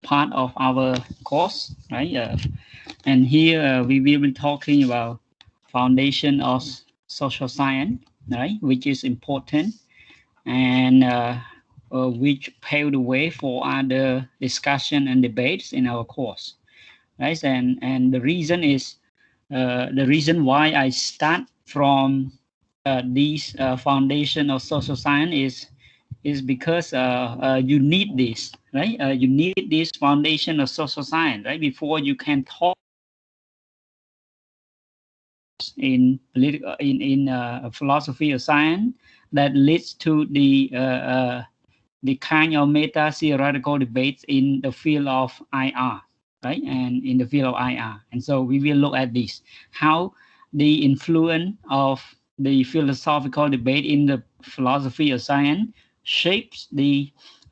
part of our course, right? And here we will be talking about foundation of social science, right? Which is important and which paved the way for other discussion and debates in our course, right? And the reason is the reason why I start from these foundation of social science is because you need this, right? You need this foundation of social science, right, before you can talk in political in philosophy of science that leads to the kind of meta theoretical debates in the field of IR, right? And in the field of IR, and so we will look at this, how the influence of the philosophical debate in the philosophy of science shapes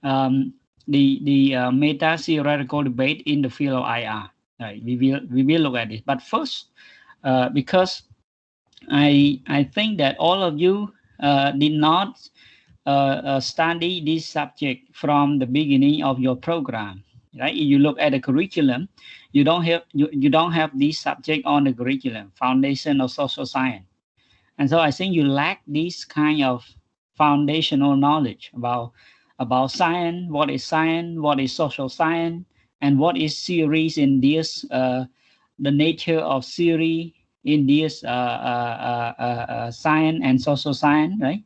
um, the meta theoretical debate in the field of IR. Right? We will look at it, but first, because I think that all of you did not study this subject from the beginning of your program, right? If you look at the curriculum, you don't have this subject on the curriculum, foundation of social science, and so I think you lack this kind of foundational knowledge about science, what is social science, and what is theories in this the nature of theory in this science and social science, right?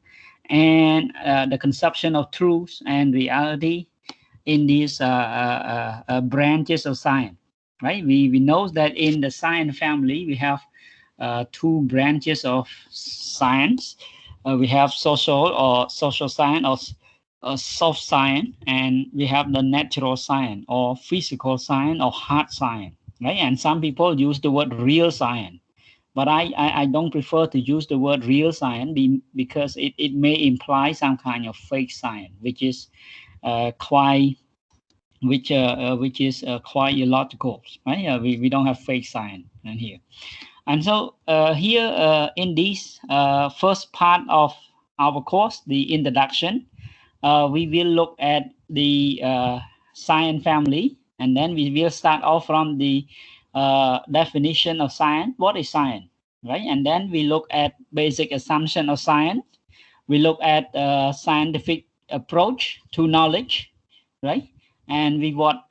And the conception of truth and reality in these branches of science, right? We know that in the science family we have two branches of science. We have social science or soft science, and we have the natural science or physical science or hard science, right? And some people use the word real science, but I don't prefer to use the word real science because it may imply some kind of fake science, which is quite which is quite illogical, right? We don't have fake science in here. And so here in this first part of our course, the introduction, we will look at the science family, and then we will start off from the definition of science. What is science, right? And then we look at basic assumption of science. We look at scientific approach to knowledge, right? And we will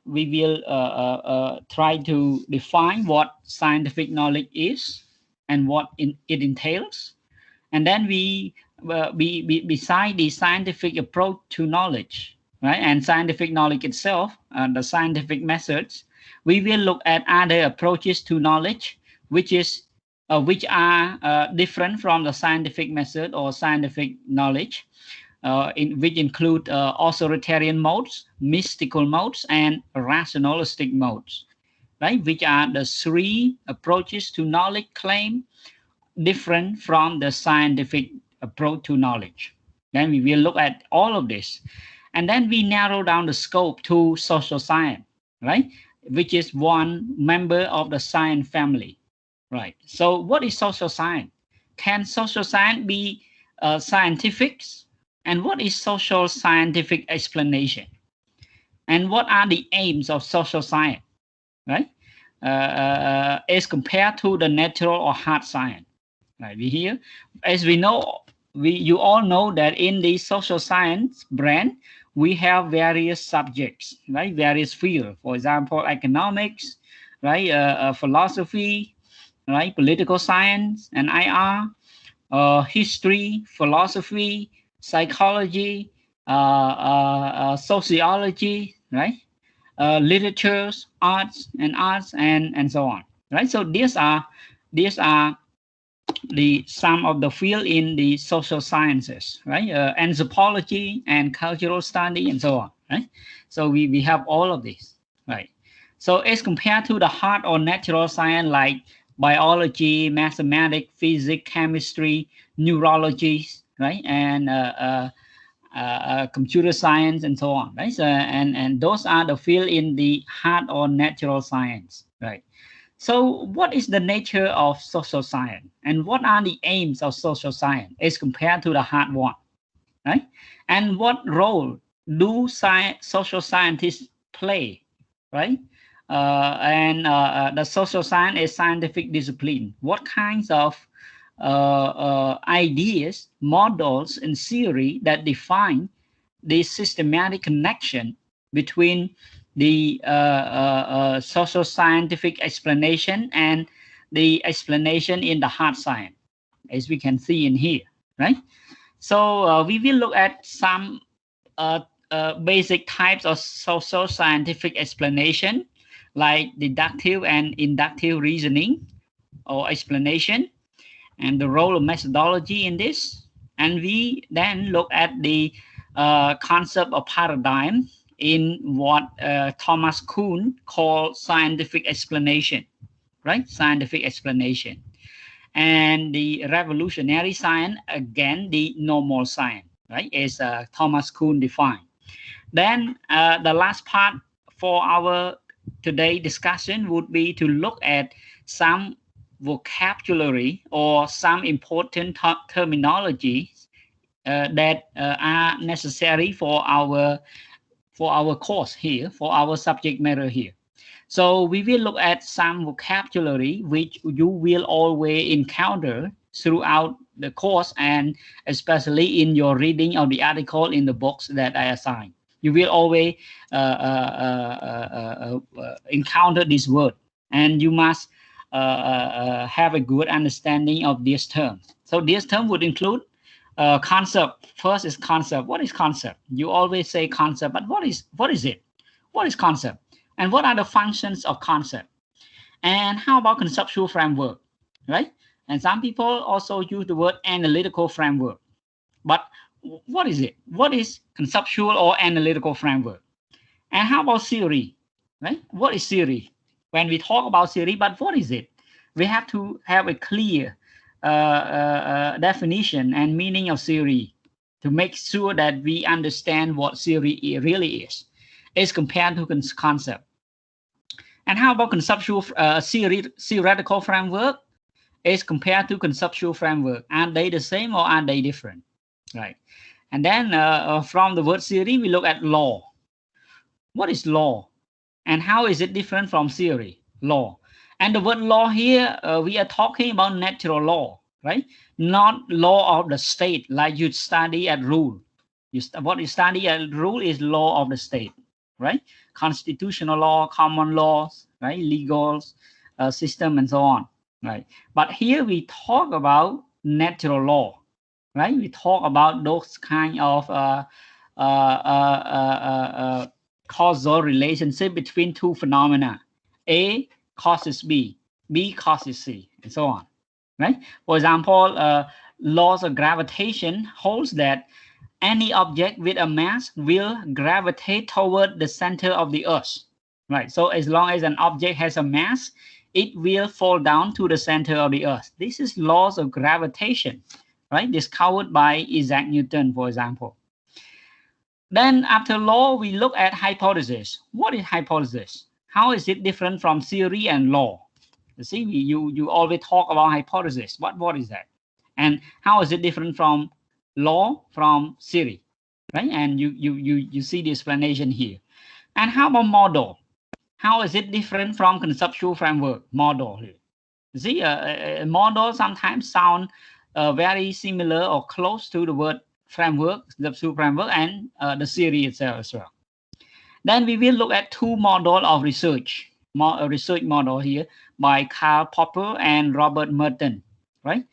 try to define what scientific knowledge is and what it entails. And then beside the scientific approach to knowledge, right, and scientific knowledge itself, the scientific methods, we will look at other approaches to knowledge, which are different from the scientific method or scientific knowledge, which include authoritarian modes, mystical modes, and rationalistic modes, right? Which are the three approaches to knowledge claim different from the scientific approach to knowledge. Then we will look at all of this. And then we narrow down the scope to social science, right? Which is one member of the science family, right? So what is social science? Can social science be scientific? And what is social scientific explanation? And what are the aims of social science, right? As compared to the natural or hard science, right? We here, as we know, you all know that in the social science branch, we have various subjects, right? Various fields. For example, economics, right? Philosophy, right? Political science and IR, history, philosophy, psychology, sociology, right? Literatures, arts, and so on, right? So these are the some of the field in the social sciences, right? Anthropology and cultural study and so on, right? So we have all of these, right? So as compared to the hard or natural science like biology, mathematics, physics, chemistry, neurology, right? And computer science and so on, right? So, and those are the field in the hard or natural science, right? So what is the nature of social science and what are the aims of social science as compared to the hard one, right? And what role do social scientists play, right? The social science is scientific discipline. What kinds of ideas, models, and theory that define the systematic connection between the social scientific explanation and the explanation in the hard science, as we can see in here, right? So we will look at some uh, basic types of social scientific explanation, like deductive and inductive reasoning or explanation, and the role of methodology in this. And we then look at the concept of paradigm in what Thomas Kuhn called scientific explanation, right? Scientific explanation. And the revolutionary science, again, the normal science, right? As Thomas Kuhn defined. Then the last part for our today discussion would be to look at some vocabulary or some important terminology that are necessary for our course here, for our subject matter here. So we will look at some vocabulary which you will always encounter throughout the course, and especially in your reading of the article in the books that I assign. You will always encounter this word, and you must have a good understanding of this term. So this term would include concept. First is concept. What is concept? You always say concept, but what is it? What is concept? And what are the functions of concept? And how about conceptual framework, right? And some people also use the word analytical framework. But what is it? What is conceptual or analytical framework? And how about theory, right? What is theory? When we talk about theory, but what is it? We have to have a clear definition and meaning of theory to make sure that we understand what theory really is as compared to concept. And how about conceptual theoretical framework as compared to conceptual framework? Are they the same or are they different? Right. And then from the word theory, we look at law. What is law? And how is it different from theory? Law. And the word law here, we are talking about natural law, right? Not law of the state, like you study at rule. What you study at rule is law of the state, right? Constitutional law, common laws, right? Legal system, and so on, right? But here we talk about natural law, right? We talk about those kind of causal relationship between two phenomena. A causes B, B causes C, and so on, right? For example, laws of gravitation holds that any object with a mass will gravitate toward the center of the earth, right? So as long as an object has a mass, it will fall down to the center of the earth. This is laws of gravitation, right? Discovered by Isaac Newton, for example. Then after law, we look at hypothesis. What is hypothesis? How is it different from theory and law? You see, you always talk about hypothesis. What is that? And how is it different from law, from theory, right? And you see the explanation here. And how about model? How is it different from conceptual framework? Model here. You see, a model sometimes sound very similar or close to the word framework, the framework, and the theory itself as well. Then we will look at two models of research. Research model here by Karl Popper and Robert Merton, right?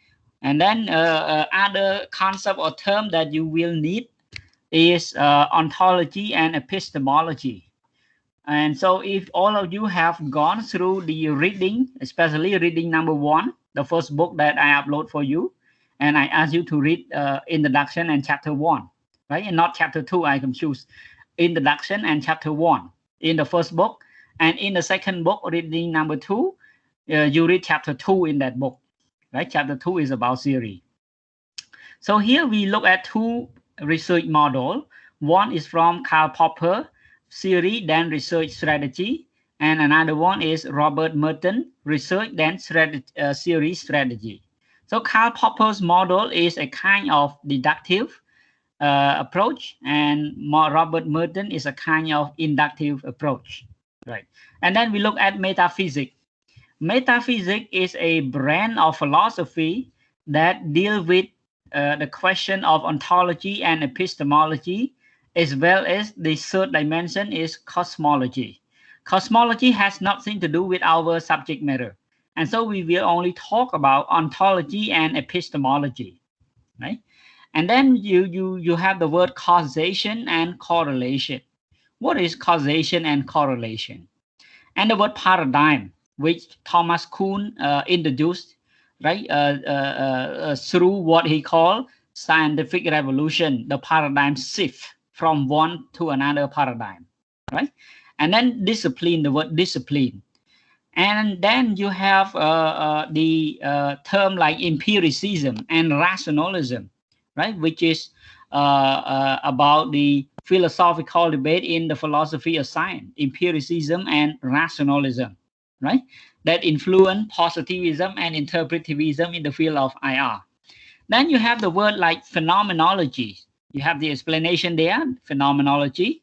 And then other concept or term that you will need is ontology and epistemology. And so if all of you have gone through the reading, especially reading number 1, the first book that I upload for you, and I ask you to read introduction and chapter 1, right? And not chapter 2, I can choose introduction and chapter 1 in the first book. And in the second book, reading number 2, you read chapter 2 in that book, right? Chapter 2 is about theory. So here we look at two research models. One is from Karl Popper, theory, then research strategy. And another one is Robert Merton, research, then theory strategy. So Karl Popper's model is a kind of deductive approach, and Robert Merton is a kind of inductive approach. right? And then we look at metaphysics. Metaphysics is a brand of philosophy that deal with the question of ontology and epistemology, as well as the third dimension is cosmology. Cosmology has nothing to do with our subject matter, and so we will only talk about ontology and epistemology, right? And then you have the word causation and correlation. What is causation and correlation? And the word paradigm, which Thomas Kuhn introduced, right, through what he called scientific revolution, the paradigm shift from one to another paradigm, right? And then discipline, the word discipline. And then you have the term like empiricism and rationalism, right, which is about the philosophical debate in the philosophy of science, empiricism and rationalism, right, that influence positivism and interpretivism in the field of IR. Then you have the word like phenomenology. You have the explanation there, phenomenology.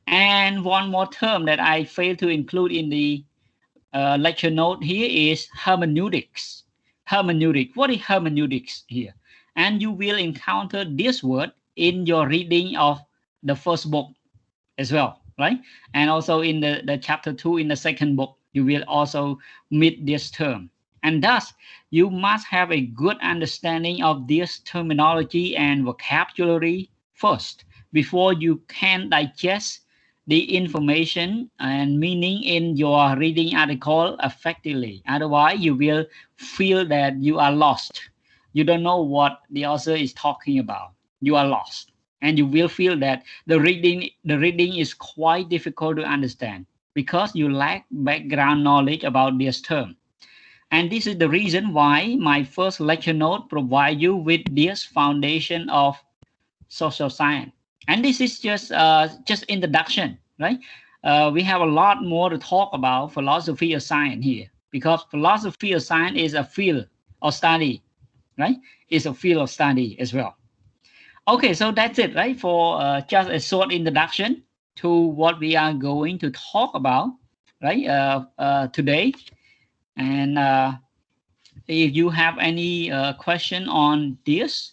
And one more term that I failed to include in the lecture note here is hermeneutics. Hermeneutic. What is hermeneutics here? And you will encounter this word in your reading of the first book as well, right? And also in the chapter 2 in the second book, you will also meet this term. And thus, you must have a good understanding of this terminology and vocabulary first before you can digest the information and meaning in your reading article effectively. Otherwise, you will feel that you are lost. You don't know what the author is talking about. You are lost. And you will feel that the reading is quite difficult to understand because you lack background knowledge about this term. And this is the reason why my first lecture note provides you with this foundation of social science. And this is just introduction, right? We have a lot more to talk about philosophy of science here because philosophy of science is a field of study, right? It's a field of study as well. Okay, so that's it, right? For just a short introduction to what we are going to talk about, right? Today, and if you have any question on this,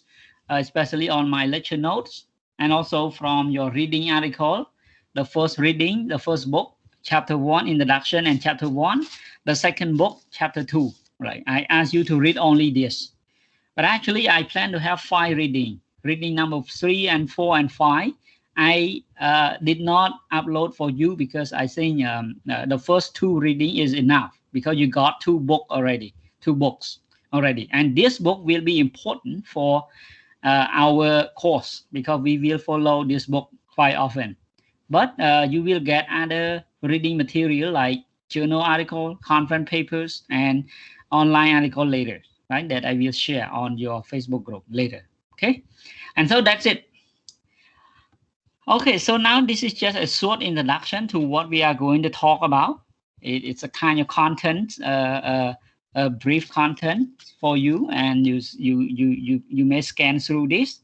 especially on my lecture notes, and also from your reading article, the first reading, the first book, chapter 1, introduction, and chapter 1, the second book, chapter 2, right? I ask you to read only this. But actually, I plan to have 5 reading. Reading number 3 and 4 and 5. I did not upload for you because I think the first 2 reading is enough because you got 2 books already. And this book will be important for our course because we will follow this book quite often. But you will get other reading material like journal article, conference papers, and online article later, right? That I will share on your Facebook group later. Okay, and so that's it. Okay, so now this is just a short introduction to what we are going to talk about. It's a kind of content, a brief content for you, and you may scan through this.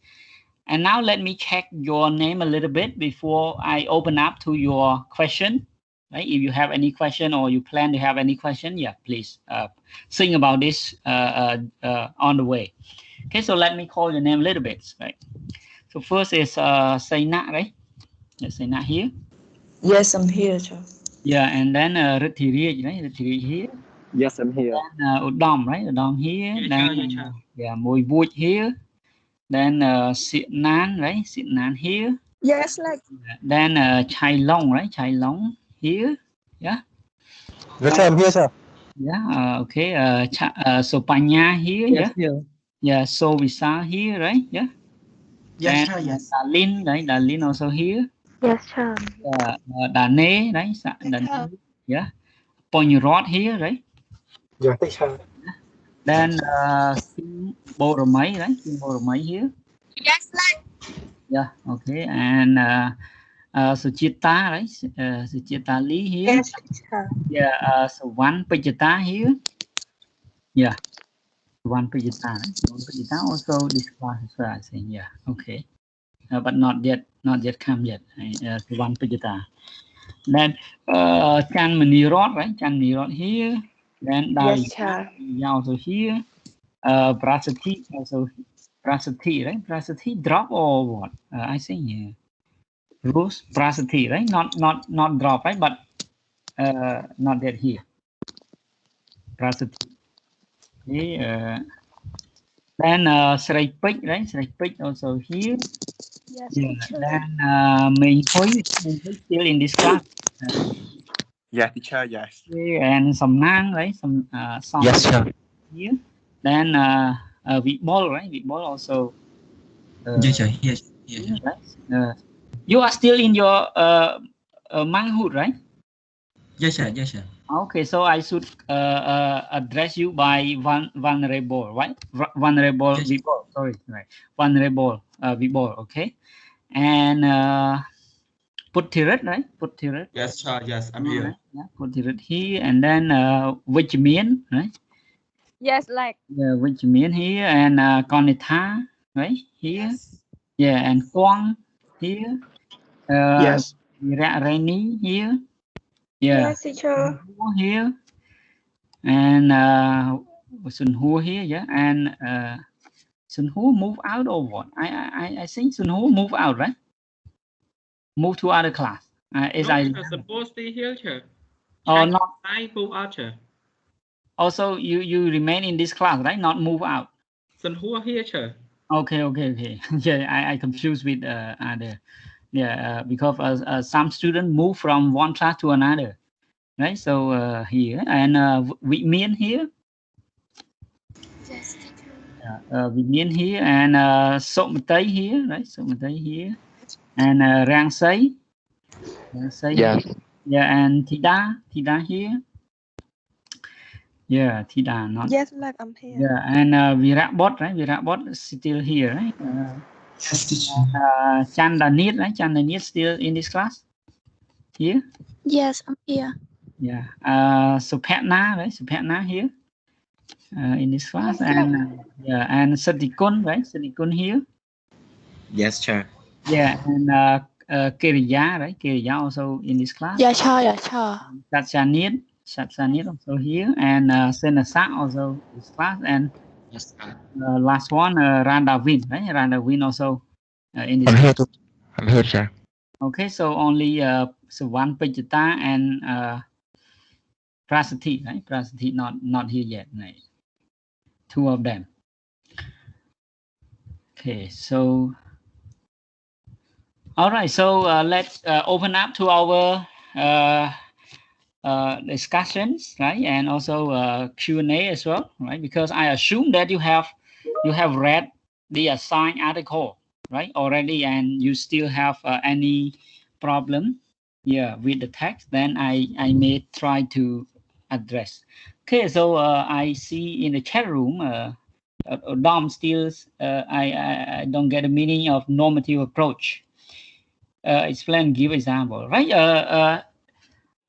And now let me check your name a little bit before I open up to your question. Right? If you have any question or you plan to have any question, yeah, please think about this on the way. Okay, so let me call your name a little bit. Right. So first is Saina, right? Yes, Saina here. Yes, I'm here, Joe. Yeah, and then Rithiri, right? Rithiri here. Yes, I'm here. Then Udom, right? Udom here. Then yeah, Mùi Vuột here. Then Sit Nan, right? Sit Nan here. Yes, like Then Chai Long, right? Chai Long here. Yeah. Yes, sir, I'm here, sir. Yeah. Okay. So Panya here. Yes, Yeah. here. Yeah. So Visa here, right? Yeah. Yes, And sir, yes. Darlene, right? Darlene also here. Yes, sure. Dane, right? Dane. Yeah. Ponyrod here, right? Yes, sir. Then Sim Boromai, right? Sim Boromai here. yes, like Yeah. Okay. And Suchita, right? Suchita Lee here. yes, teacher. Yeah. So one Pajita here. Yeah. One Pajita, right? One Pajita also this class as well, I think. Yeah. Okay. But not yet come yet. One Pajita. Then Chan Manirot, right? Chan Manirot here. Then Yes, Darija sir. also here. Prasati also Prasati, right? Prasati drop or what? I think yeah. Rose Prasati, right? Not drop, right? But not that here. Prasati. Okay, then Sraipik, right? Sraipik also here. Yes, Yeah. teacher. Then Mei Hui still in this class. Yeah, teacher, yes. Okay, and some Nang, right? Some song Yes, sir. here. Then Vitbol, right? Vitbol also Yes, uh, sir. Yes, yes, here, sir. right? You are still in your manhood, right? Yes, sir. Yes, sir. Okay, so I should address you by vulnerable, right? Vulnerable Yes, Vitbol, sorry, right? Vulnerable Vitbol, okay? And put Tiret, right? Put Tiret. yes, sir. Yes, I'm All here. right, yeah, put Tiret here, and then which mean, right? Yes, like. Yeah, which mean here, and Konitha, right? Here. Yes. Yeah, and Yes. Quang here. Uh, Yes. Rainy here. Yeah. Yes, teacher. Hua here. And Sun Hua here, yeah. And Sun Hua move out or what? I think Sun Hua move out, right? Move to other class. As No, I sir, remember. suppose stay here, sir. Or Check not. I move out, sir. Also, you remain in this class, right? Not move out. Sun Hua here, sir. Okay. Yeah, I confused with other. Yeah, because some student move from one class to another, right? So here and we mean here. Yes, teacher. We mean here and Sotmatay here, right? Sotmatay here and Rang Say here. Yes. Yeah, and Tida here. Yeah, Tida not. Yes, like I'm here. Yeah, and Viratbot, right? Viratbot is still here, right? Yes, teacher. Chandanit, right? Chandanit still in this class here. Yes, I'm here. Yeah. Supetna, right? Supetna here in this class, Yes, and like. yeah, and Satikun, right? Satikun here. Yes, sir. Yeah, and Kiriya, right? Kiriya also in this class. Yeah, sure, yeah, sure. Satsanit also here, and Senasa also in this class, and Yes, sir. last one Randavin, right? Randavin also in this I'm class. here too. I'm here, sir. Okay, so only so one Pajita and Prasati, right? Prasati not here yet, right? Two of them. Okay, so all right, so let's open up to our discussions, right, and also Q&A as well, right? Because I assume that you have read the assigned article, right, already, and you still have any problem, yeah, with the text. Then I may try to address. Okay, so I see in the chat room. Dom still, I don't get the meaning of normative approach. Explain, give example, right?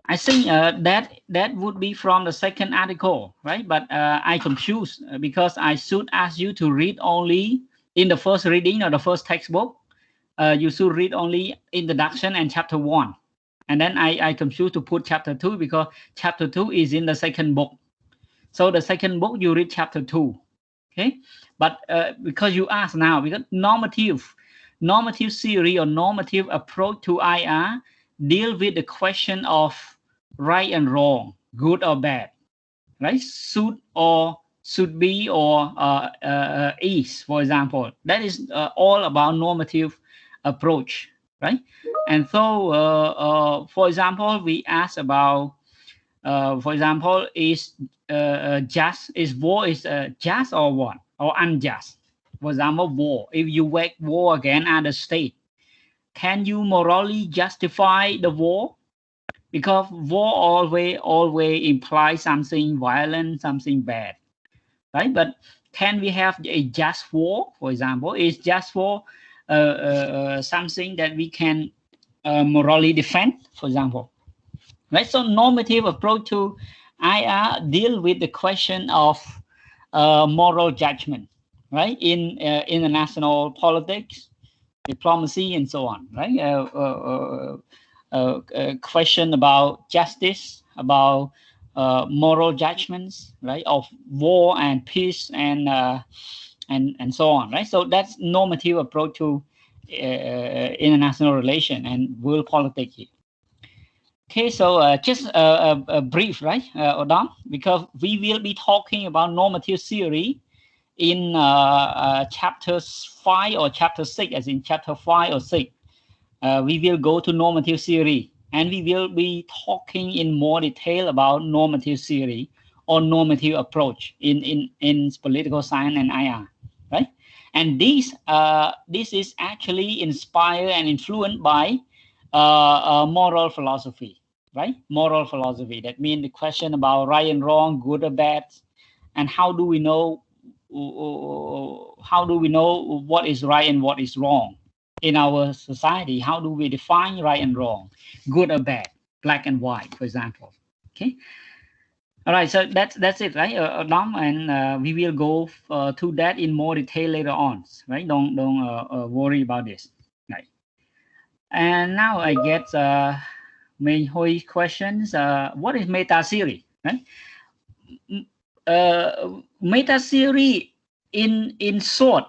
I think that would be from the second article, right? But I confused because I should ask you to read only in the first reading or the first textbook. You should read only introduction and chapter 1, and then I confused to put chapter 2 because chapter 2 is in the second book. So the second book you read chapter 2, okay? But because you ask now, because normative theory or normative approach to IR deal with the question of right and wrong, good or bad, right? Should be or is, for example. That is all about normative approach, right? And so, for example, we ask about, for example, is just is war is just or what or unjust? For example, war. If you wage war against other state, can you morally justify the war? Because war always implies something violent, something bad, right? But can we have a just war? For example, is just war something that we can morally defend? For example, right? So normative approach to IR deal with the question of moral judgment, right? In international politics, diplomacy, and so on, right? question about justice, about moral judgments, right, of war and peace and so on, right? So that's normative approach to international relation and world politics. Okay, so just a brief, right, Odam, because we will be talking about normative theory in chapters 5 or chapter 6, as in chapter 5 or 6. We will go to normative theory, and we will be talking in more detail about normative theory or normative approach in political science and IR, right? And this is actually inspired and influenced by moral philosophy, right? Moral philosophy. That means the question about right and wrong, good or bad, and how do we know what is right and what is wrong in our society? How do we define right and wrong, good or bad, black and white, for example? Okay. All right. So that's it, right, Dom? And we will go to that in more detail later on, right? Don't worry about this, right? And now I get Mei Hui questions. What is meta theory, right? Meta theory in short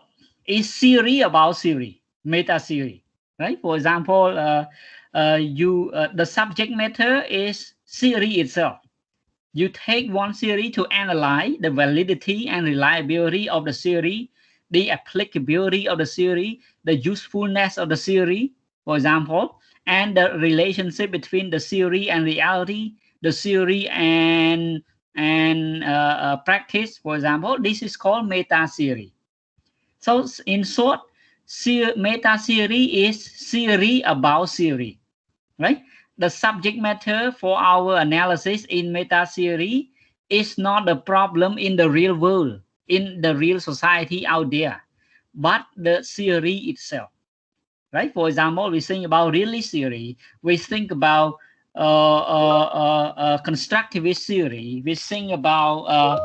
is theory about theory, meta theory, right? For example, the subject matter is theory itself. You take one theory to analyze the validity and reliability of the theory, the applicability of the theory, the usefulness of the theory, for example, and the relationship between the theory and reality, the theory and practice, for example. This is called meta theory. So in short, meta theory is theory about theory, right? The subject matter for our analysis in meta theory is not the problem in the real world, in the real society out there, but the theory itself, right? For example, we think about realist theory, we think about constructivist theory, we think about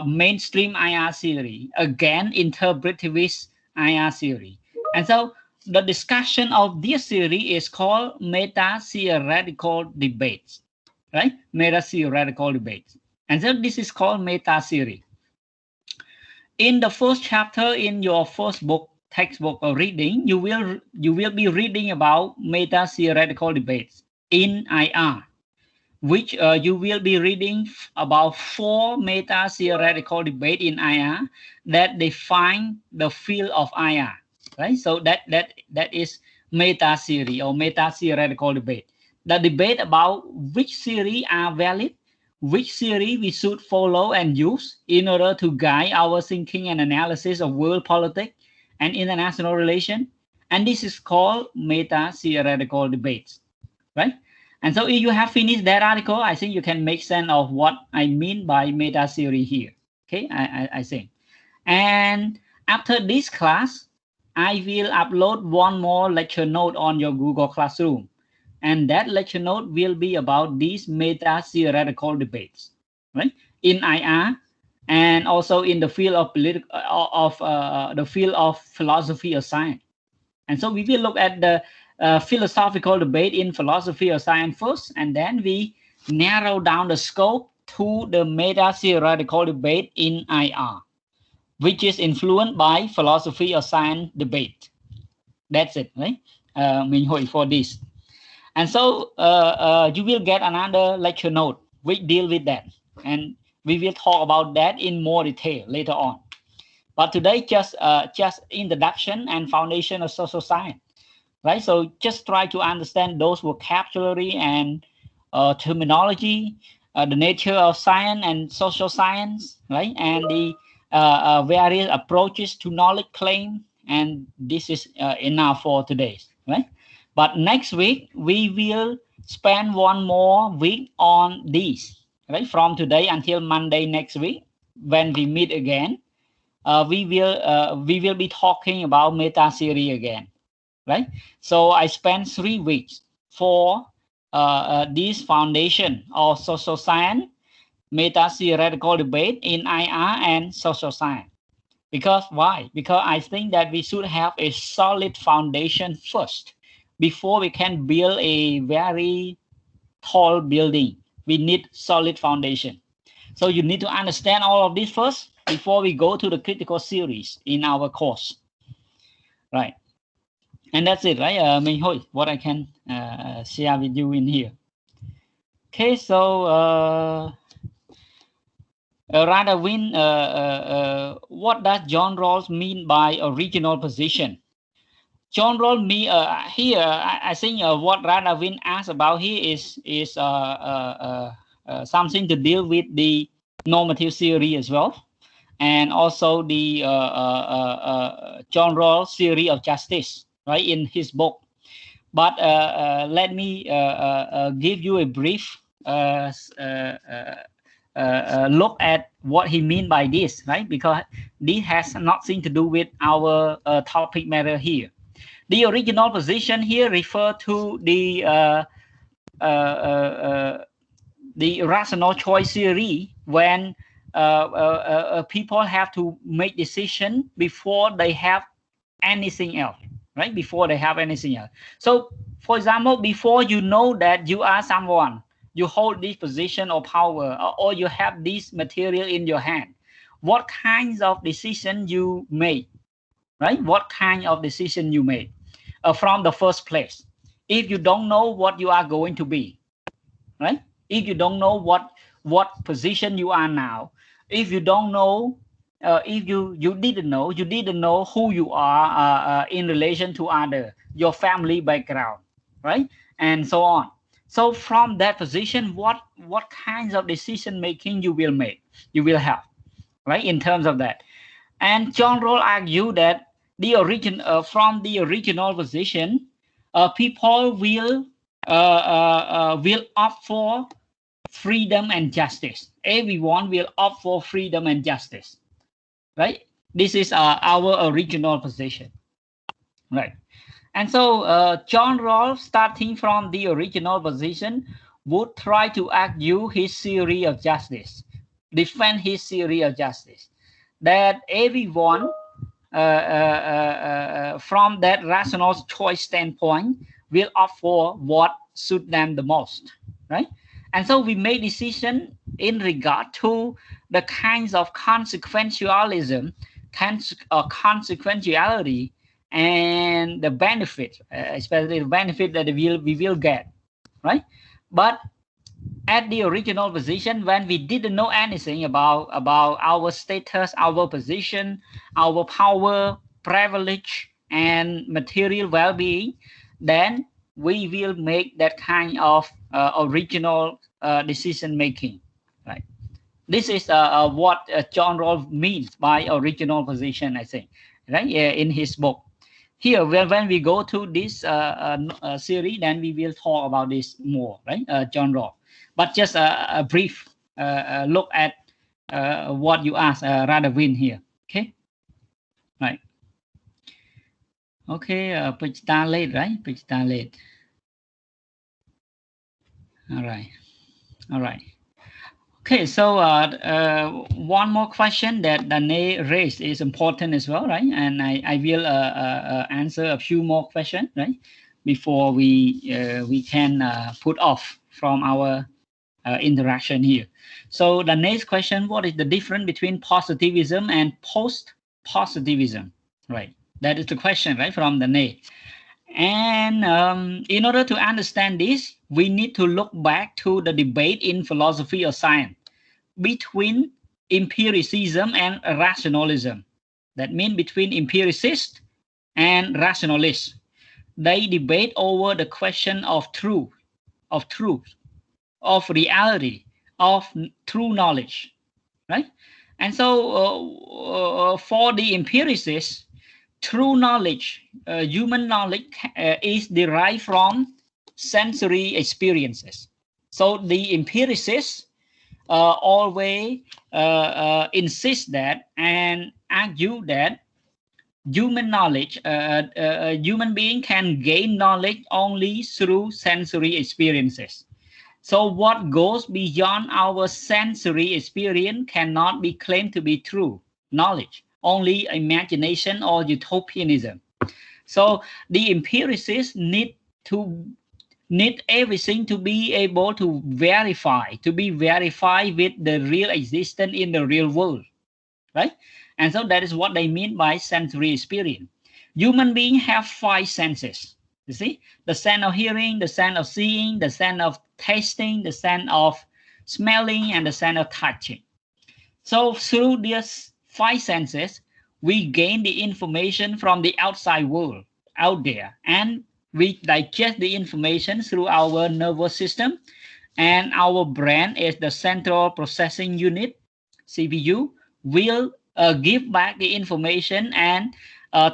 mainstream IR theory, again, interpretivist IR theory. And so the discussion of this theory is called meta-theoretical debates, right? Meta-theoretical debates. And so this is called meta theory. In the first chapter in your first book, textbook or reading, you will be reading about meta-theoretical debates in IR, which you will be reading about 4 meta-theoretical debates in IR that define the field of IR, right? So that is meta theory or meta-theoretical debate. The debate about which theory are valid, which theory we should follow and use in order to guide our thinking and analysis of world politics and international relations. And this is called meta-theoretical debates, right? And so if you have finished that article, I think you can make sense of what I mean by meta theory here. Okay, I think. And after this class, I will upload one more lecture note on your Google Classroom. And that lecture note will be about these meta theoretical debates, right? In IR and also in the field of the field of philosophy or science. And so we will look at the philosophical debate in philosophy or science first, and then we narrow down the scope to the meta-theoretical debate in IR, which is influenced by philosophy or science debate. That's it, right? Minh Hui for this. And so you will get another lecture note which deal with that. And we will talk about that in more detail later on. But today, just introduction and foundation of social science, right? So just try to understand those vocabulary and terminology, the nature of science and social science, right? And the various approaches to knowledge claim. And this is enough for today, right? But next week, we will spend one more week on these, right? From today until Monday next week, when we meet again. We will be talking about meta theory again, right? So I spent 3 weeks for this foundation of social science, meta theoretical debate in IR and social science. Because why? Because I think that we should have a solid foundation first before we can build a very tall building. We need solid foundation. So you need to understand all of this first before we go to the critical series in our course. Right. And that's it, right? Minh Hoi, what I can share with you in here. Okay, so Radawin, what does John Rawls mean by original position? John Rawls here, I think what Radawin asked about here is something to deal with the normative theory as well, and also the John Rawls theory of justice, right, in his book. But let me give you a brief look at what he mean by this, right? Because this has nothing to do with our topic matter here. The original position here refer to the rational choice theory when people have to make decision before they have anything else, right? Before they have anything else. So, for example, before you know that you are someone, you hold this position of power, or you have this material in your hand, what kinds of decision you make, right? What kind of decision you make from the first place? If you don't know what you are going to be, right? If you don't know what position you are now, if you don't know, if you didn't know who you are in relation to other, your family background, right, and so on. So from that position, what kinds of decision making you will make, you will have, right, in terms of that. And John Rawls argued that the from the original position, people will opt for freedom and justice. Everyone will opt for freedom and justice, right? This is our original position, right? And so John Rawls, starting from the original position, would try to argue his theory of justice, defend his theory of justice, that everyone from that rational choice standpoint will opt for what suit them the most, right? And so we make decision in regard to the kinds of consequentialism, consequentiality, and the benefit, especially the benefit that we will get, right? But at the original position, when we didn't know anything about our status, our position, our power, privilege, and material well-being, then we will make that kind of original decision making, right? This is what John Rawls means by original position, I think, right? In his book. Here, when we go to this series, then we will talk about this more, right? John Rawls. But just a brief look at what you asked, Radawin here. Okay, right. Okay, page down late, right? Page down late. All right, all right. Okay, so one more question that Danae raised is important as well, right? And I will answer a few more questions, right, before we can put off from our interaction here. So the next question, what is the difference between positivism and post-positivism, right? That is the question, right, from Danae. And in order to understand this, we need to look back to the debate in philosophy or science between empiricism and rationalism. That means between empiricists and rationalists. They debate over the question of truth, of reality, of true knowledge, right? And so for the empiricists, true knowledge, human knowledge is derived from sensory experiences. So the empiricists always insist that and argue that human knowledge, human being can gain knowledge only through sensory experiences. So what goes beyond our sensory experience cannot be claimed to be true knowledge, only imagination or utopianism. So the empiricists need to need everything to be able to be verified with the real existence in the real world, right? And so that is what they mean by sensory experience. Human beings have 5 senses. You see, the sense of hearing, the sense of seeing, the sense of tasting, the sense of smelling, and the sense of touching. So through these 5 senses, we gain the information from the outside world out there, and we digest the information through our nervous system, and our brain is the central processing unit, CPU, will give back the information and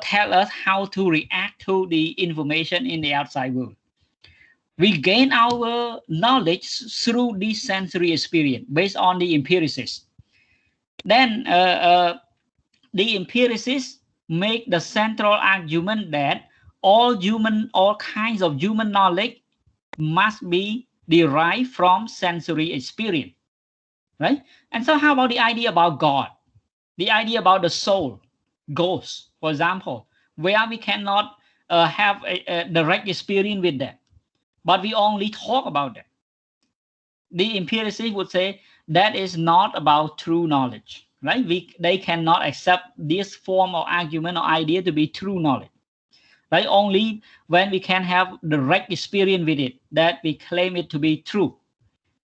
tell us how to react to the information in the outside world. We gain our knowledge through this sensory experience based on the empiricists. Then the empiricists make the central argument that all kinds of human knowledge must be derived from sensory experience, right? And so how about the idea about God, the idea about the soul, ghosts, for example, where we cannot have a direct experience with that, but we only talk about that? The empiricists would say that is not about true knowledge, right? They cannot accept this form of argument or idea to be true knowledge, right? Only when we can have direct experience with it that we claim it to be true.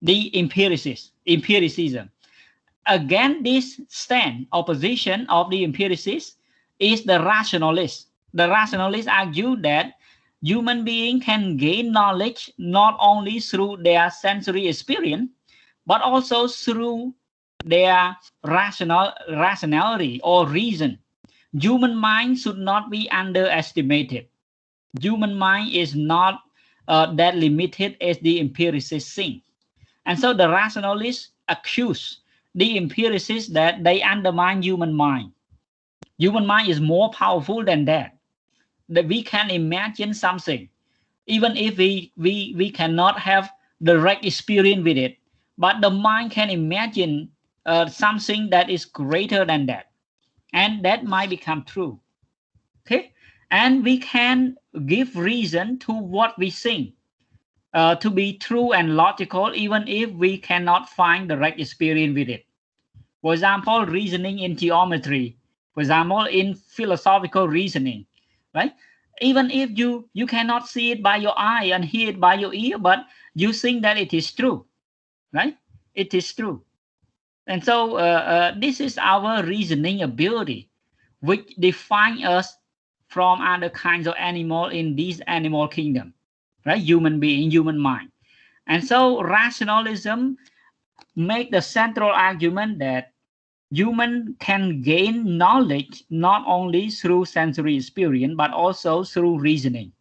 The empiricism. Again, this stand opposition of the empiricists is the rationalists. The rationalists argue that human beings can gain knowledge not only through their sensory experience, but also through their rationality or reason. Human mind should not be underestimated. Human mind is not that limited as the empiricists think. And so the rationalists accuse the empiricists that they undermine human mind. Human mind is more powerful than that. That we can imagine something, even if we cannot have direct experience with it, but the mind can imagine something that is greater than that, and that might become true. Okay, and we can give reason to what we think to be true and logical, even if we cannot find direct experience with it. For example, reasoning in geometry, for example, in philosophical reasoning, right? Even if you cannot see it by your eye and hear it by your ear, but you think that it is true, right? It is true. And so this is our reasoning ability, which define us from other kinds of animal in this animal kingdom, right? Human being, human mind. And so rationalism make the central argument that human can gain knowledge not only through sensory experience, but also through reasoning.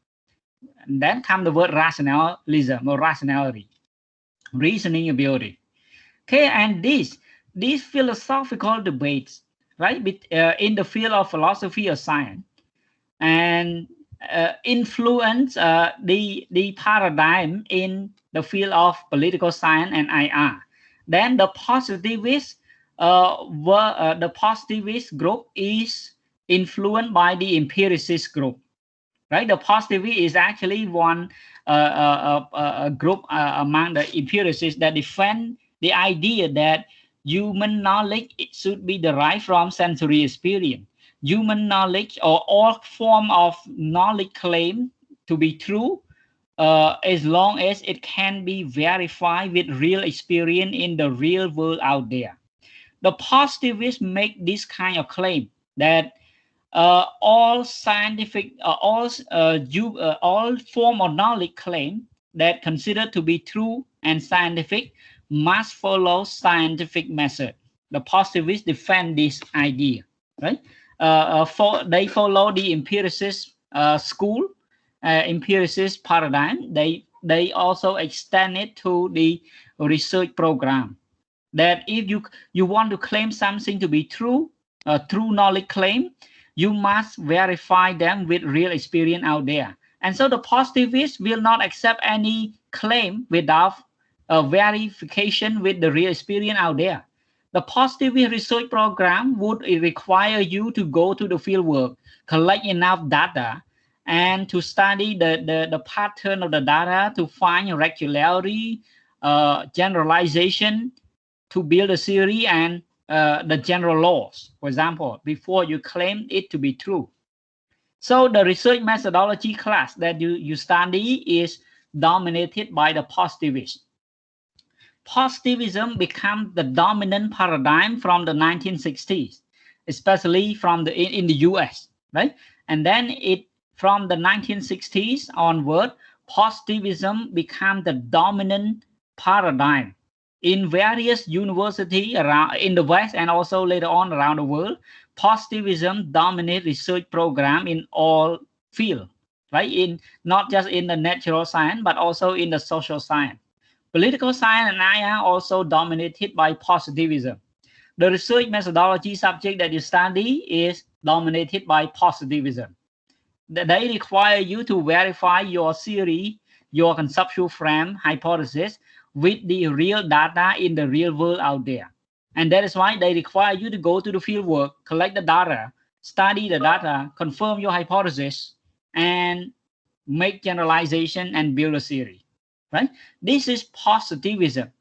And then comes the word rationalism or rationality, reasoning ability. Okay, and these philosophical debates, right, in the field of philosophy or science, and influence the paradigm in the field of political science and IR. Then the positivist group is influenced by the empiricist group, right? The positivist is actually one group among the empiricists that defend the idea that human knowledge should be derived from sensory experience. Human knowledge or all form of knowledge claim to be true as long as it can be verified with real experience in the real world out there. The positivists make this kind of claim that all scientific, all form of knowledge claim that considered to be true and scientific must follow scientific method. The positivists defend this idea, right? They follow the empiricist school, empiricist paradigm. They also extend it to the research program. That if you want to claim something to be true, a true knowledge claim, you must verify them with real experience out there. And so the positivists will not accept any claim without verification with the real experience out there. The positivist research program would require you to go to the field work, collect enough data, and to study the pattern of the data to find regularity, generalization, to build a theory and the general laws, for example, before you claim it to be true. So the research methodology class that you study is dominated by the positivists. Positivism became the dominant paradigm from the 1960s, especially in the US, right? And then from the 1960s onward, positivism became the dominant paradigm in various universities around in the West and also later on around the world. Positivism dominates research program in all fields, right? In not just in the natural science but also in the social science. Political science and AI are also dominated by positivism. The research methodology subject that you study is dominated by positivism. They require you to verify your theory, your conceptual frame, hypothesis with the real data in the real world out there. And that is why they require you to go to the field work, collect the data, study the data, confirm your hypothesis, and make generalization and build a theory. Right? This is positivism.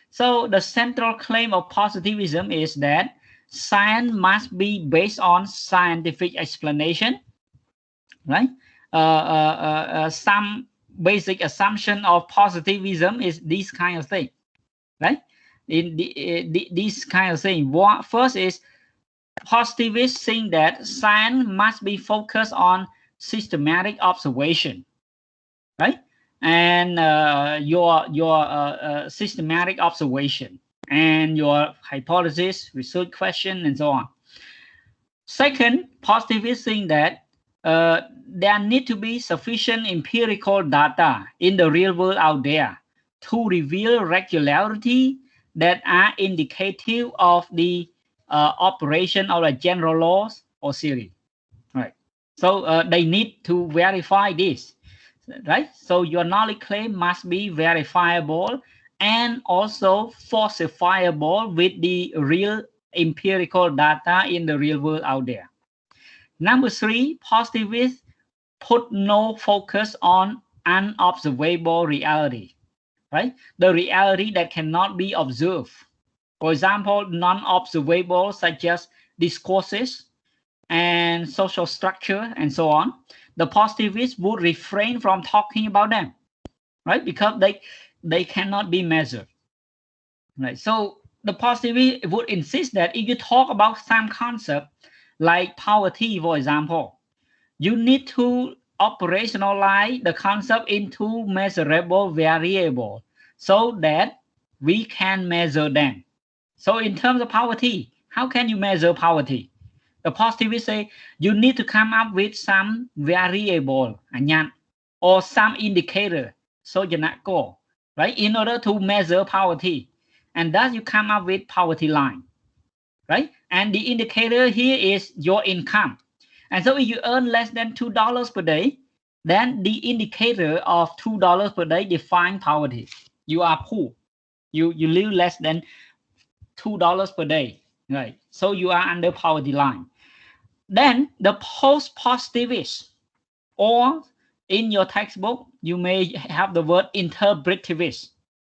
So the central claim of positivism is that science must be based on scientific explanation, right? Some basic assumption of positivism is this kind of thing, right? This kind of thing. First is positivists think that science must be focused on systematic observation, right? And your systematic observation and your hypothesis, research question, and so on. Second, positivists think that there need to be sufficient empirical data in the real world out there to reveal regularity that are indicative of the operation of the general laws or theory, right? So they need to verify this, right? So your knowledge claim must be verifiable and also falsifiable with the real empirical data in the real world out there. Number three, positivists put no focus on unobservable reality, right? The reality that cannot be observed. For example, non-observable such as discourses and social structure and so on. The positivists would refrain from talking about them, right? Because they cannot be measured, right? So the positivists would insist that if you talk about some concept like poverty, for example, you need to operationalize the concept into measurable variable so that we can measure them. So in terms of poverty, how can you measure poverty? The positivists say you need to come up with some variable or some indicator, so right, in order to measure poverty. And thus you come up with poverty line, right? And the indicator here is your income. And so if you earn less than $2 per day, then the indicator of $2 per day defines poverty. You are poor. You live less than $2 per day, right? So you are under poverty line. Then the post-positivist, or in your textbook, you may have the word interpretivist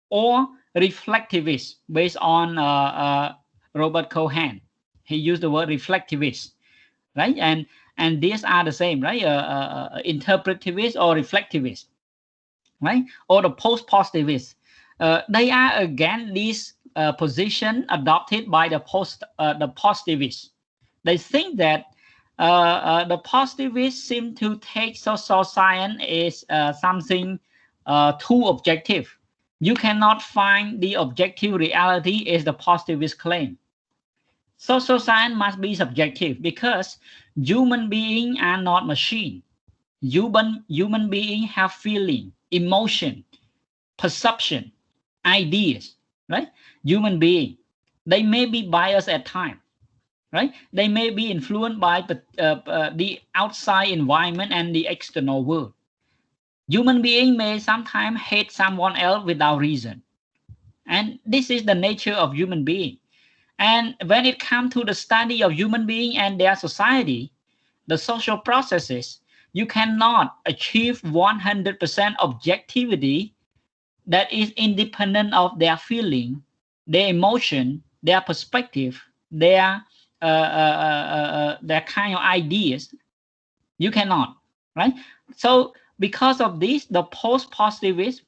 or reflectivist based on Robert Cohen. He used the word reflectivist, right? And these are the same, right? Interpretivist or reflectivist, right? Or the post-positivist. They are again this position adopted by the positivists. They think that the positivists seem to take social science as something too objective. You cannot find the objective reality as the positivist claim. Social science must be subjective because human beings are not machines. Human beings have feeling, emotion, perception, ideas, right? Human beings, they may be biased at times, right? They may be influenced by the outside environment and the external world. Human beings may sometimes hate someone else without reason. And this is the nature of human being. And when it comes to the study of human being and their society, the social processes, You cannot achieve 100% objectivity that is independent of their feeling, their emotion, their perspective, their kind of ideas. You cannot, right? So because of this, the post-positivism,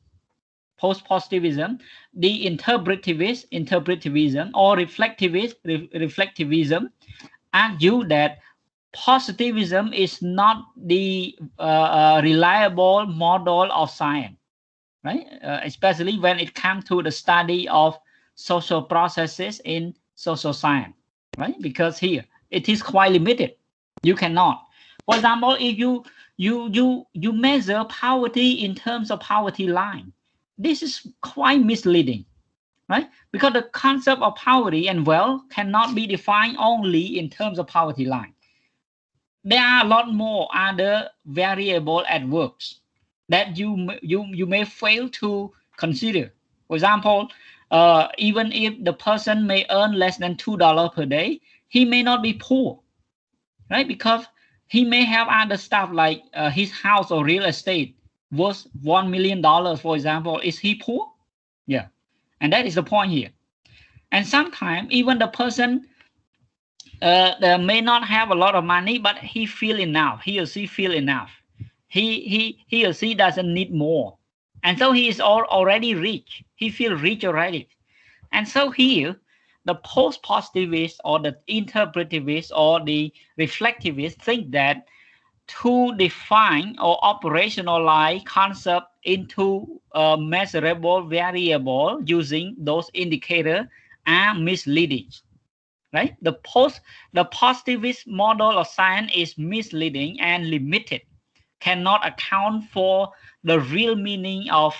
the interpretivism or reflectivism argue that positivism is not the reliable model of science, right? Especially when it comes to the study of social processes in social science, right? Because here it is quite limited. You cannot. For example, if you measure poverty in terms of poverty line, this is quite misleading, right? Because the concept of poverty and wealth cannot be defined only in terms of poverty line. There are a lot more other variables at work that you may fail to consider. For example, even if the person may earn less than $2 per day, he may not be poor, right? Because he may have other stuff like his house or real estate worth $1 million, for example. Is he poor? Yeah, and that is the point here. And sometimes even the person may not have a lot of money, but he feel enough. He or she feel enough. He or she doesn't need more, and so he is already rich. He feel rich already, and so here, the post-positivist or the interpretivist or the reflectivist think that to define or operationalize concept into a measurable variable using those indicators are misleading, right? The positivist model of science is misleading and limited, cannot account for the real meaning of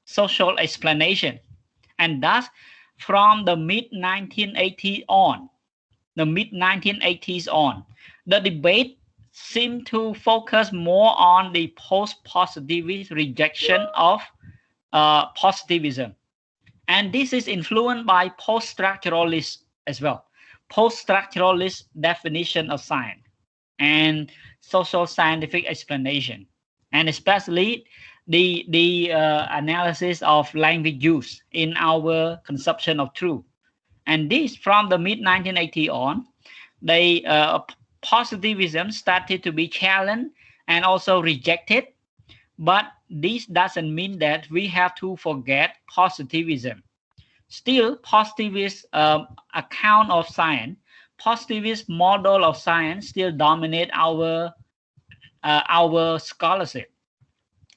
social explanation. And thus, from the mid-1980s on, the debate seemed to focus more on the post-positivist rejection of positivism. And this is influenced by post-structuralist as well. Post-structuralist definition of science and social scientific explanation, and especially the analysis of language use in our conception of truth. And this, from the mid-1980s on, the positivism started to be challenged and also rejected. But this doesn't mean that we have to forget positivism. Still, positivist account of science, positivist model of science still dominate our scholarship,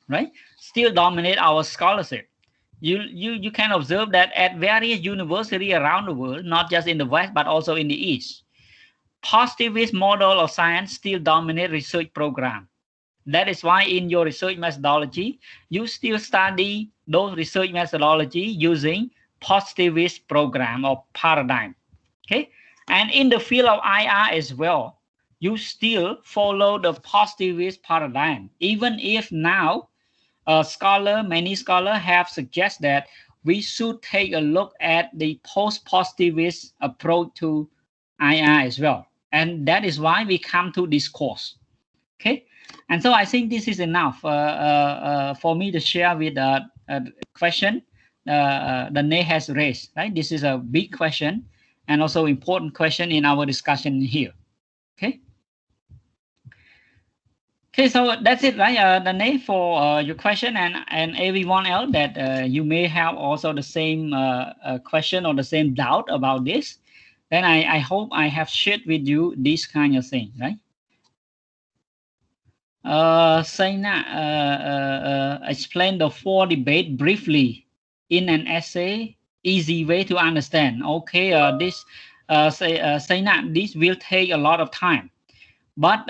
right? Still dominate our scholarship. You can observe that at various universities around the world, not just in the West but also in the East, positivist model of science still dominate research program. That is why in your research methodology, you still study those research methodology using positivist program or paradigm. Okay, and in the field of IR as well, you still follow the positivist paradigm, even if now many scholars have suggested that we should take a look at the post-positivist approach to IR as well. And that is why we come to this course. Okay, and so I think this is enough for me to share with a question the Nay has raised. Right, this is a big question and also important question in our discussion here. Okay. Okay, so that's it, right? Danae, for your question, and everyone else that you may have also the same question or the same doubt about this. Then I hope I have shared with you this kind of thing, right? Saina explain the four debate briefly in an essay, easy way to understand. Okay, Saina, this will take a lot of time. But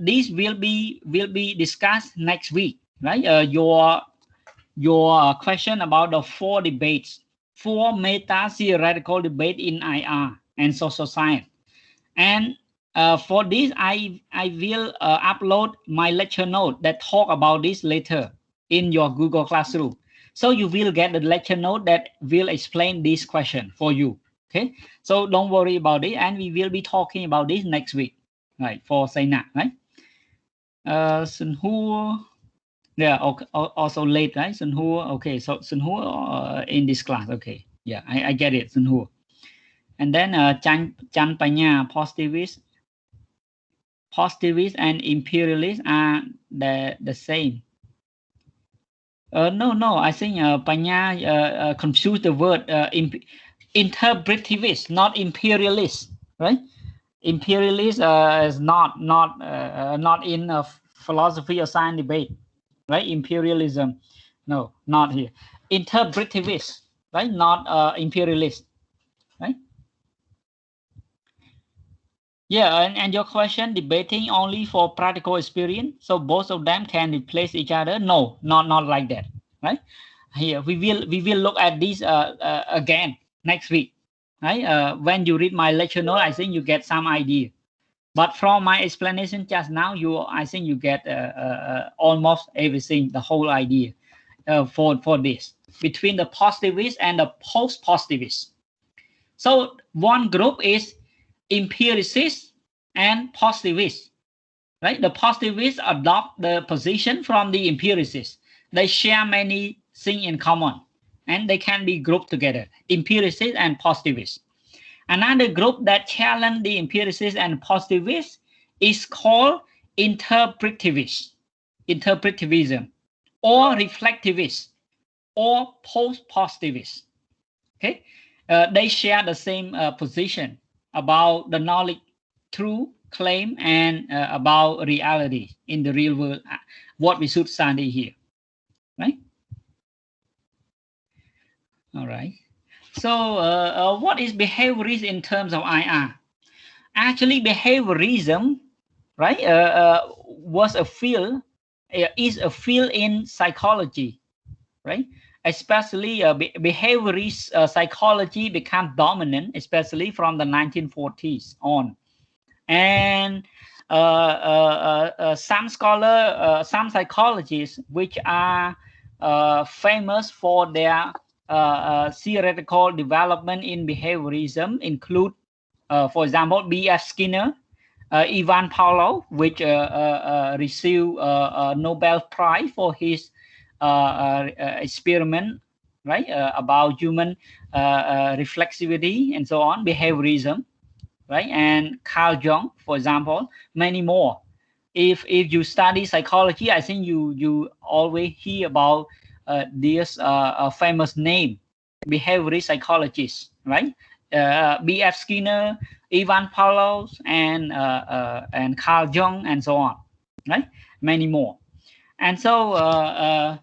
this will be discussed next week, right? Your question about the four meta theoretical debate in IR and social science, and for this I will upload my lecture note that talk about this later in your Google Classroom. So you will get the lecture note that will explain this question for you. Okay, so don't worry about it, and we will be talking about this next week. Right, for Saina, right? Sun Hua. Yeah, also late, right? Sun Hua. Okay, so Sun Hua in this class. Okay, yeah, I get it, Sun Hua. And then Chan Panya, positivist and imperialist are the same. No, I think Panya confused the word interpretivist, not imperialist, right? Imperialist is not in philosophy or science debate, right? Imperialism, no, not here. Interpretivist, right? Not imperialist, right? Yeah, and your question, debating only for practical experience, so both of them can replace each other? No, not like that, right? Here we will look at this again next week, right? When you read my lecture note, I think you get some idea. But from my explanation just now, I think you get almost everything, the whole idea for this between the positivist and the post-positivist. So one group is empiricist and positivist, right? The positivists adopt the position from the empiricists. They share many things in common, and they can be grouped together, empiricists and positivists. Another group that challenge the empiricists and positivists is called interpretivism, or reflectivist, or post-positivist. Okay, they share the same position about the knowledge, true claim, and about reality in the real world. What we should study here, right? All right. So, what is behaviorism in terms of IR? Actually, behaviorism, right, was a field, is a field in psychology, right? Especially behaviorist psychology became dominant, especially from the 1940s on. And some psychologists, which are famous for their theoretical development in behaviorism, include, for example, B.F. Skinner, Ivan Pavlov, which received a Nobel Prize for his experiment, right, about human reflexivity and so on, behaviorism, right? And Carl Jung, for example, many more. If you study psychology, I think you always hear about this famous name, behaviorist psychologists, right? B.F. Skinner, Ivan Pavlov, and Carl Jung, and so on, right? Many more. And so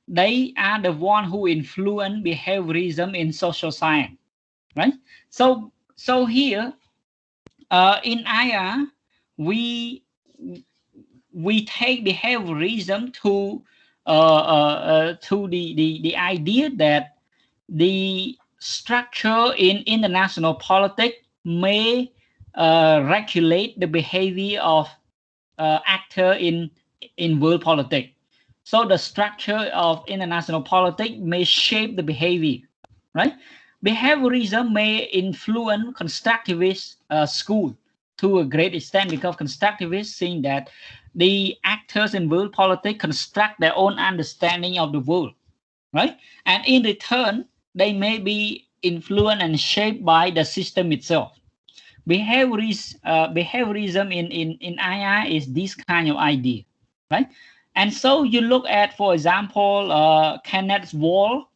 they are the one who influence behaviorism in social science, right? So here in IR, we take behaviorism to the idea that the structure in international politics may regulate the behavior of actor in world politics. So the structure of international politics may shape the behavior, right? Behaviorism may influence constructivist school to a great extent, because constructivists think that the actors in world politics construct their own understanding of the world, right? And in return, they may be influenced and shaped by the system itself. Behaviorism in IR is this kind of idea, right? And so you look at, for example, Kenneth Wall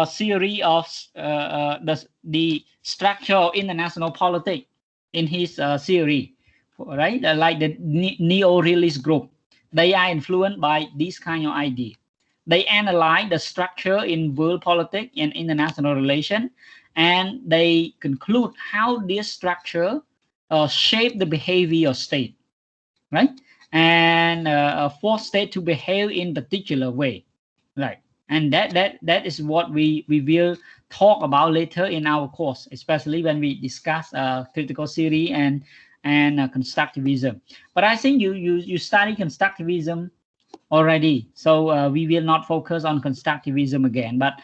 theory of the structure of international politics in his theory, right? Like the neo-realist group, they are influenced by this kind of idea. They analyze the structure in world politics and international relations, and they conclude how this structure shape the behavior of state, right? And force state to behave in particular way, right? And that is what we will talk about later in our course, especially when we discuss critical theory and constructivism. But I think you study constructivism already, so we will not focus on constructivism again, but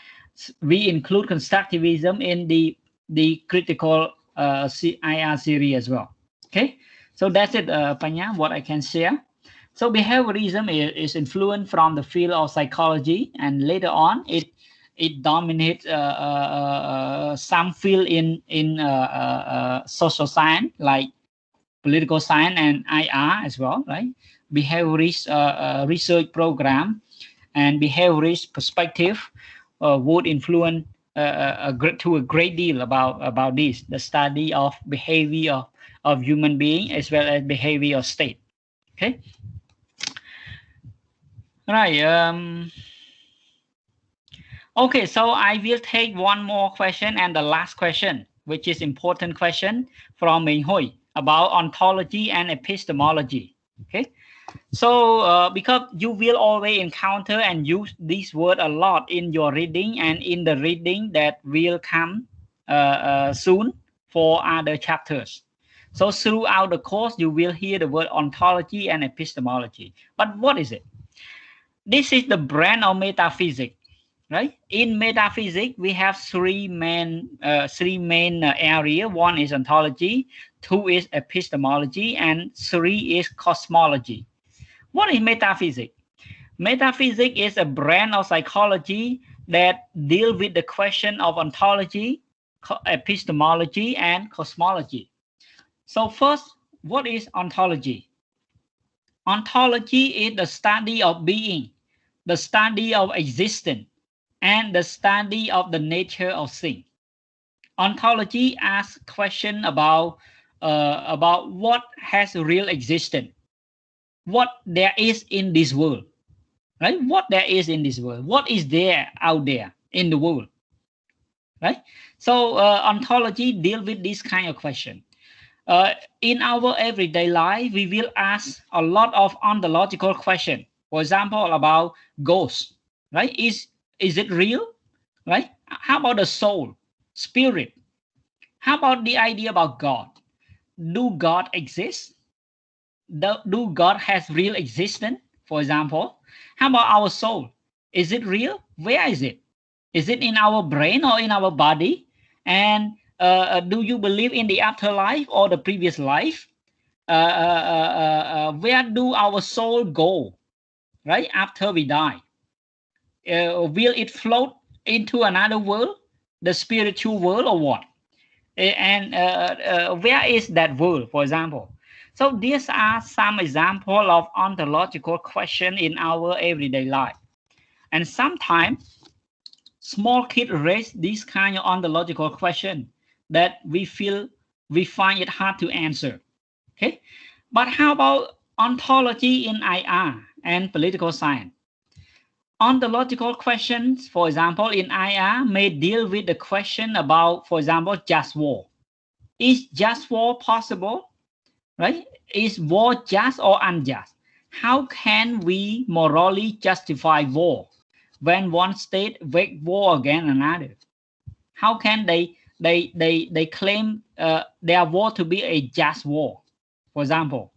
we include constructivism in the critical IR series as well. Okay, so that's it, Panya, what I can share. So behaviorism is influenced from the field of psychology, and later on it dominates some field in social science like political science and IR as well, right? Behaviorist research program and behaviorist perspective would influence to a great deal about this, the study of behavior of human being as well as behavior state. Okay. Right. Okay, so I will take one more question and the last question, which is important question from Minh Hui about ontology and epistemology. Okay. So because you will always encounter and use this word a lot in your reading and in the reading that will come soon for other chapters. So throughout the course, you will hear the word ontology and epistemology. But what is it? This is the brand of metaphysics, right? In metaphysics, we have three main area. One is ontology, two is epistemology, and three is cosmology. What is metaphysics? Metaphysics is a brand of psychology that deal with the question of ontology, epistemology, and cosmology. So first, what is ontology? Ontology is the study of being, the study of existence, and the study of the nature of things. Ontology asks questions about what has real existence, what there is in this world, right? What there is in this world, what is there out there in the world, right? So ontology deal with this kind of question. In our everyday life, we will ask a lot of ontological questions. For example, about ghosts, right? Is it real, right? How about the soul, spirit? How about the idea about God? Do God exist? Do God has real existence? For example, how about our soul? Is it real? Where is it? Is it in our brain or in our body? And do you believe in the afterlife or the previous life? Where do our soul go, right, after we die? Will it float into another world, the spiritual world, or what? And where is that world, for example? So these are some examples of ontological question in our everyday life. And sometimes small kids raise this kind of ontological question that we find it hard to answer. Okay, but how about ontology in IR and political science? Ontological questions, for example, in IR may deal with the question about, for example, just war. Is just war possible? Right? Is war just or unjust? How can we morally justify war when one state wage war against another? How can they claim their war to be a just war? For example,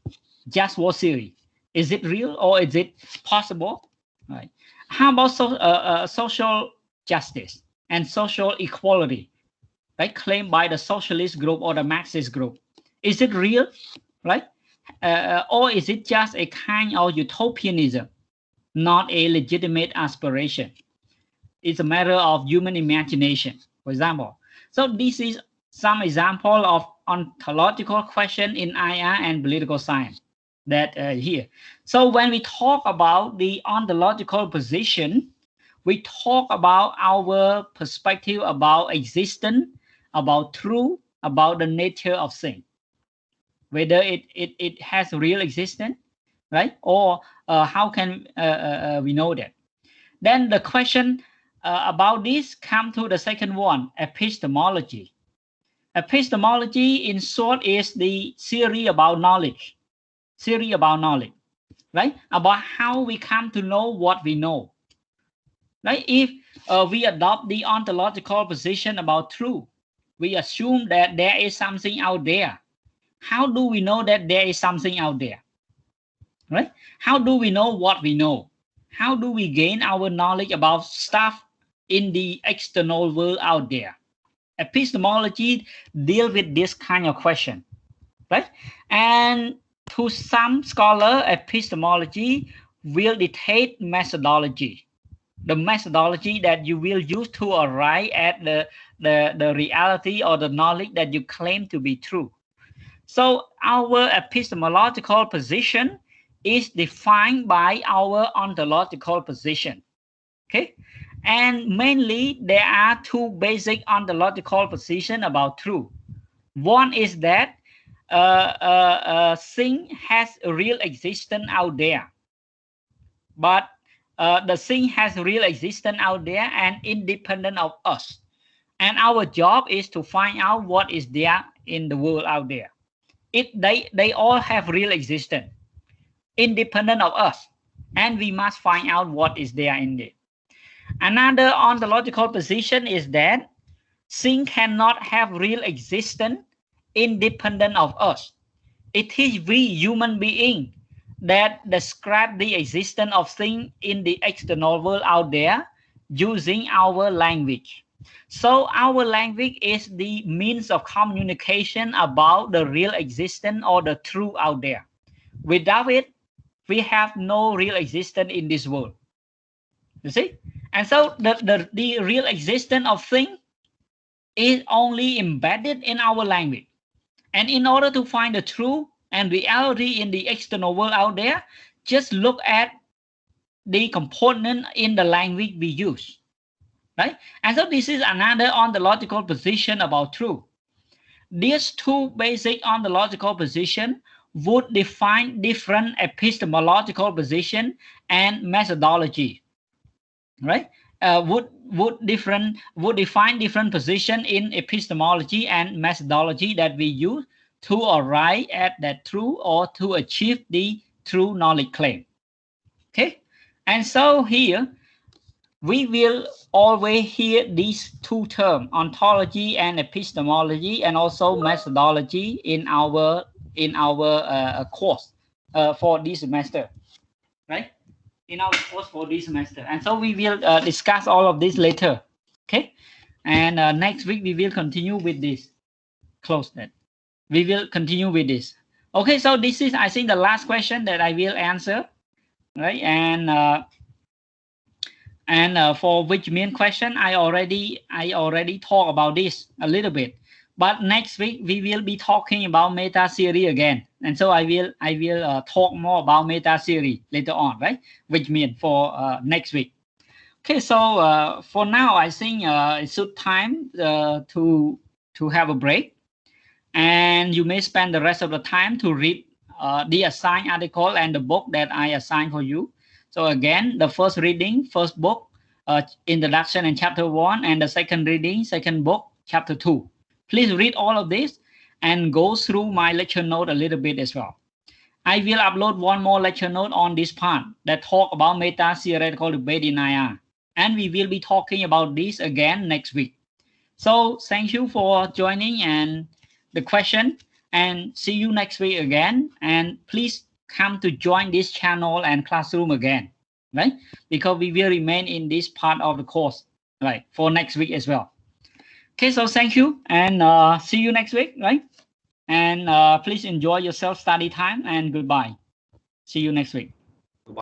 just war theory. Is it real or is it possible? Right. How about social justice and social equality, right? Claimed by the socialist group or the Marxist group. Is it real, right? Or is it just a kind of utopianism, not a legitimate aspiration? It's a matter of human imagination, for example. So this is some example of ontological question in IR and political science that here. So when we talk about the ontological position, we talk about our perspective about existence, about truth, about the nature of things, whether it has real existence, right? Or how can we know that? Then the question about this come to the second one, epistemology. Epistemology, in short, is the theory about knowledge. Theory about knowledge, right? About how we come to know what we know. Right? If we adopt the ontological position about truth, we assume that there is something out there. How do we know that there is something out there? Right? How do we know what we know? How do we gain our knowledge about stuff in the external world out there? Epistemology deal with this kind of question, right? And To some scholar, epistemology will dictate methodology, the methodology that you will use to arrive at the reality or the knowledge that you claim to be true. So our epistemological position is defined by our ontological position. Okay, and mainly there are two basic ontological positions about truth. One is that thing has a real existence out there, but the thing has real existence out there and independent of us, and our job is to find out what is there in the world out there. They all have real existence independent of us, and we must find out what is there in it. Another ontological position is that thing cannot have real existence independent of us. It is we human beings that describe the existence of things in the external world out there using our language. So our language is the means of communication about the real existence or the truth out there. Without it, we have no real existence in this world. You see? And so the real existence of things is only embedded in our language. And in order to find the truth and reality in the external world out there, just look at the component in the language we use. Right? And so this is another ontological position about truth. These two basic ontological positions would define different epistemological position and methodology. Right? Would define different position in epistemology and methodology that we use to arrive at that truth or to achieve the true knowledge claim. Okay, and so here we will always hear these two terms, ontology and epistemology, and also methodology in our course for this semester, right? In our course for this semester. And so we will discuss all of this later. Okay, and next week we will continue with this. Close that. We will continue with this. Okay, so this is, I think, the last question that I will answer, right? And for which mean question, I already talked about this a little bit. But next week we will be talking about meta theory again, and so I will talk more about meta theory later on, right? Which mean for next week. Okay, so for now I think it's time to have a break, and you may spend the rest of the time to read the assigned article and the book that I assigned for you. So again, the first reading, first book, introduction and chapter 1, and the second reading, second book, chapter 2. Please read all of this and go through my lecture note a little bit as well. I will upload one more lecture note on this part that talk about meta-theoretical debate in IR. And we will be talking about this again next week. So thank you for joining and the question, and see you next week again. And please come to join this channel and classroom again, right? Because we will remain in this part of the course, right, for next week as well. Okay, so thank you, and see you next week, right? And please enjoy your self-study time, and goodbye. See you next week.